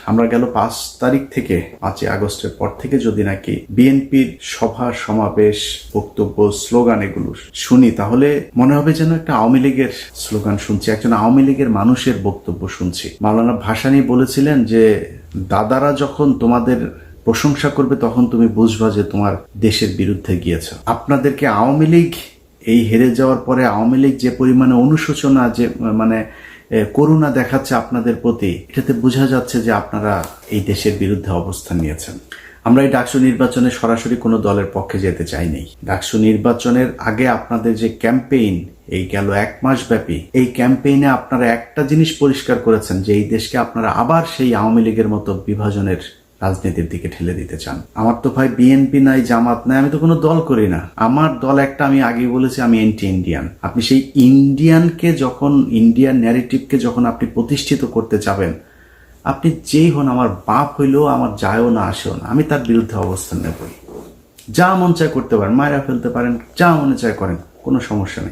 আমরা গেল 5 তারিখ থেকে 5 আগস্টের পর থেকে যদি নাকি বিএনপির সভা সমাবেশ বক্তব্য স্লোগান এগুলো শুনি, তাহলে মনে হবে যেন একটা আওয়ামী লীগের স্লোগান শুনছি, একজন আওয়ামী লীগের মানুষের বক্তব্য শুনছি। মাওলানা ভাসানী বলেছিলেন যে দাদারা যখন তোমাদের প্রশংসা করবে তখন তুমি বুঝবা যে তোমার দেশের বিরুদ্ধে গিয়েছ। আপনাদেরকে আওয়ামী লীগ এই হেরে যাওয়ার পরে আওয়ামী লীগ যে পরিমাণে অনুশোচনা, যে করুণা দেখাচ্ছে আপনাদের প্রতি, এটাতে বোঝা যাচ্ছে যে আপনারা এই দেশের বিরুদ্ধে অবস্থান নিয়েছেন। আমরা এই ডাকসু নির্বাচনে সরাসরি কোনো দলের পক্ষে যেতে চাইনি। ডাকসু নির্বাচনের আগে আপনাদের যে ক্যাম্পেইন, এই গেল 1 মাস ব্যাপী, এই ক্যাম্পেইনে আপনারা একটা জিনিস পরিষ্কার করেছেন যে এই দেশকে আপনারা আবার সেই আওয়ামী লীগের মতো বিভাজনের রাজনীতির দিকে ঠেলে দিতে চান। আমার তো ভাই বিএনপি নাই, জামাত নাই, আমি তো কোনো দল করি না। আমার দল একটা, আমি আগে বলেছি আমি এন্টি ইন্ডিয়ান। আপনি সেই ইন্ডিয়ানকে যখন, ইন্ডিয়ান ন্যারেটিভকে যখন আপনি প্রতিষ্ঠিত করতে যাবেন, আপনি যেই হন, আমার বাপ হইলেও আমার যায়ও না আসেও না, আমি তার বিরুদ্ধে অবস্থান নেবই। যা মন চায় করতে পারেন, মায়েরা ফেলতে পারেন, যা মনে চায় করেন, কোনো সমস্যা নেই।